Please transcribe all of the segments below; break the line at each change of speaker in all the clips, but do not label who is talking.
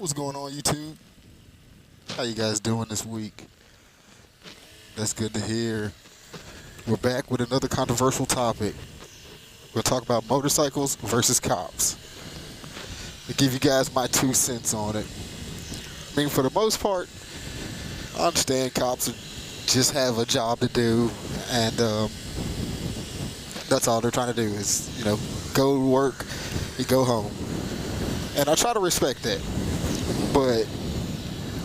What's going on, YouTube? How you guys doing this week? That's good to hear. We're back with another controversial topic. We'll talk about motorcycles versus cops. To give you guys my 2 cents on it. I mean, for the most part, I understand cops just have a job to do, and that's all they're trying to do is, go to work, you go home. And I try to respect that. But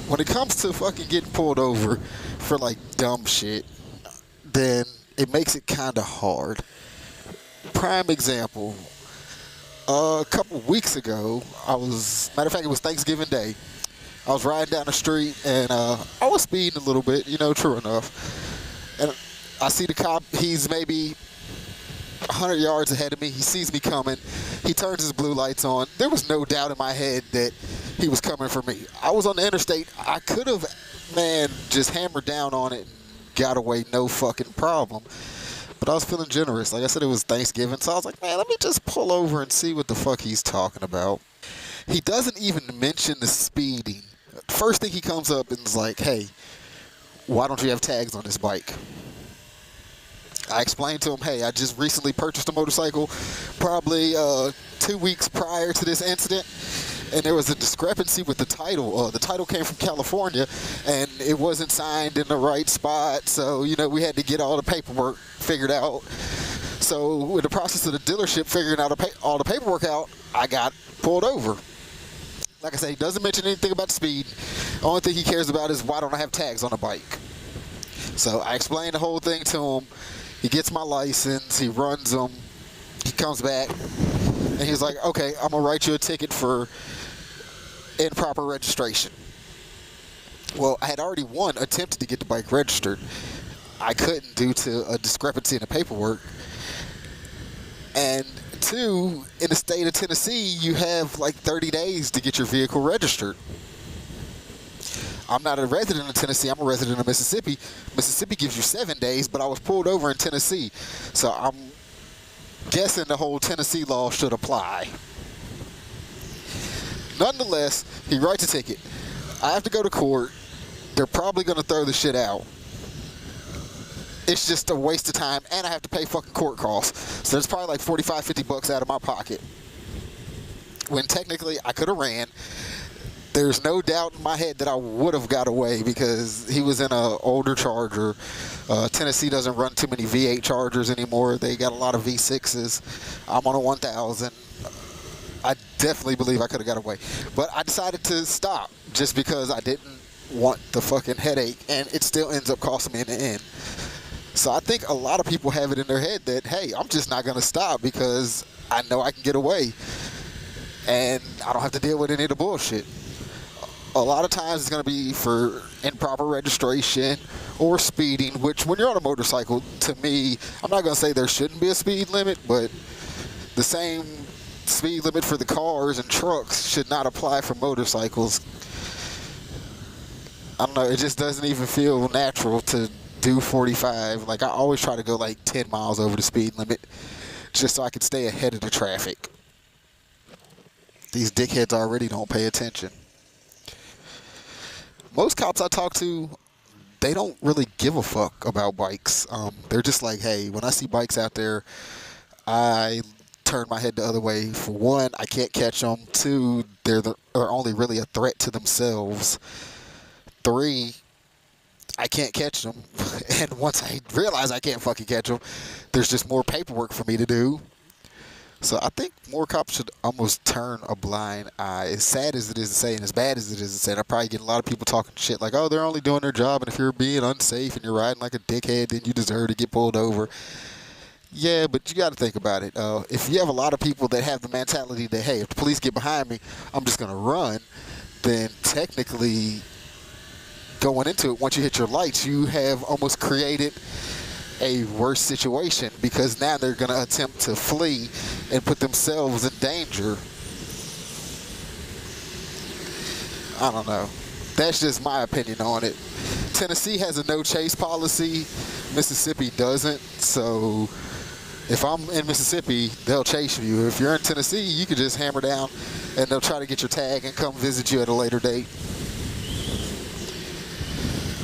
when it comes to fucking getting pulled over for like dumb shit, then it makes it kind of hard. Prime example, a couple weeks ago, matter of fact, it was Thanksgiving Day. I was riding down the street and I was speeding a little bit, true enough. And I see the cop, he's maybe 100 yards ahead of me. He sees me coming. He turns his blue lights on. There was no doubt in my head that he was coming for me. I was on the interstate. I could have, just hammered down on it and got away, no fucking problem. But I was feeling generous. Like I said, it was Thanksgiving, so I was like, man, let me just pull over and see what the fuck he's talking about. He doesn't even mention the speeding. First thing he comes up and is like, hey, why don't you have tags on this bike? I explained to him, hey, I just recently purchased a motorcycle, probably 2 weeks prior to this incident, and there was a discrepancy with the title. The title came from California, and it wasn't signed in the right spot, so, we had to get all the paperwork figured out. So, in the process of the dealership figuring out all the paperwork out, I got pulled over. Like I said, he doesn't mention anything about speed. The only thing he cares about is why don't I have tags on the bike. So, I explained the whole thing to him. He gets my license, he runs them, he comes back, and he's like, okay, I'm going to write you a ticket for improper registration. Well, I had already, one, attempted to get the bike registered. I couldn't due to a discrepancy in the paperwork. And two, in the state of Tennessee, you have like 30 days to get your vehicle registered. I'm not a resident of Tennessee, I'm a resident of Mississippi. Mississippi gives you 7 days, but I was pulled over in Tennessee. So I'm guessing the whole Tennessee law should apply. Nonetheless, he writes a ticket. I have to go to court. They're probably going to throw the shit out. It's just a waste of time, and I have to pay fucking court costs. So it's probably like 45, 50 bucks out of my pocket. When technically I could have ran. There's no doubt in my head that I would have got away because he was in an older Charger. Tennessee doesn't run too many V8 Chargers anymore. They got a lot of V6s. I'm on a 1000. I definitely believe I could have got away. But I decided to stop just because I didn't want the fucking headache, and it still ends up costing me in the end. So I think a lot of people have it in their head that, hey, I'm just not going to stop because I know I can get away. And I don't have to deal with any of the bullshit. A lot of times it's going to be for improper registration or speeding, which when you're on a motorcycle, to me, I'm not going to say there shouldn't be a speed limit, but the same speed limit for the cars and trucks should not apply for motorcycles. I don't know, it just doesn't even feel natural to do 45. Like, I always try to go like 10 miles over the speed limit just so I can stay ahead of the traffic. These dickheads already don't pay attention. Most cops I talk to, they don't really give a fuck about bikes. They're just like, hey, when I see bikes out there, I turn my head the other way. For one, I can't catch them. Two, they're only really a threat to themselves. Three, I can't catch them. And once I realize I can't fucking catch them, there's just more paperwork for me to do. So I think more cops should almost turn a blind eye. As sad as it is to say, and as bad as it is to say, I probably get a lot of people talking shit like, oh, they're only doing their job, and if you're being unsafe and you're riding like a dickhead, then you deserve to get pulled over. Yeah, but you got to think about it. If you have a lot of people that have the mentality that, hey, if the police get behind me, I'm just going to run, then technically going into it, once you hit your lights, you have almost created a worse situation because now they're going to attempt to flee and put themselves in danger. I don't know. That's just my opinion on it. Tennessee has a no chase policy. Mississippi doesn't. So If I'm in Mississippi, they'll chase you. If you're in Tennessee, you can just hammer down and they'll try to get your tag and come visit you at a later date.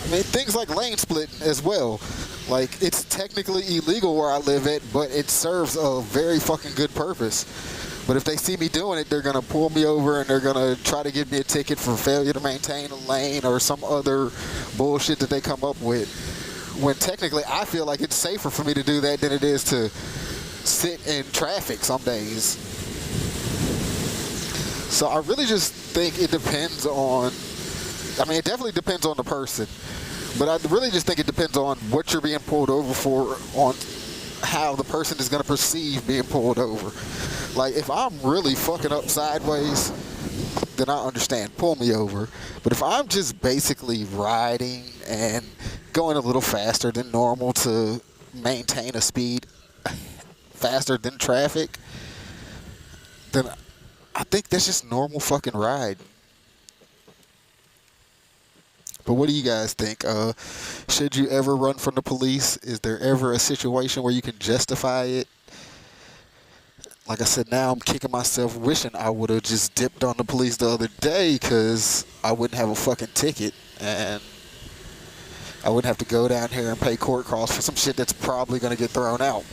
I mean, things like lane splitting as well. Like, it's technically illegal where I live at, but it serves a very fucking good purpose. But if they see me doing it, they're going to pull me over and they're going to try to give me a ticket for failure to maintain a lane or some other bullshit that they come up with. When technically I feel like it's safer for me to do that than it is to sit in traffic some days. So I really just think it depends on, I mean, it definitely depends on the person. But I really just think it depends on what you're being pulled over for, on how the person is going to perceive being pulled over. Like, if I'm really fucking up sideways, then I understand, pull me over. But if I'm just basically riding and going a little faster than normal to maintain a speed faster than traffic, then I think that's just normal fucking riding. But what do you guys think? Should you ever run from the police? Is there ever a situation where you can justify it? Like I said, now I'm kicking myself wishing I would have just dipped on the police the other day, because I wouldn't have a fucking ticket and I wouldn't have to go down here and pay court costs for some shit that's probably going to get thrown out.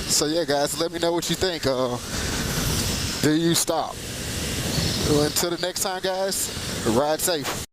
So yeah, guys, let me know what you think. Do you stop? Until the next time, guys, ride safe.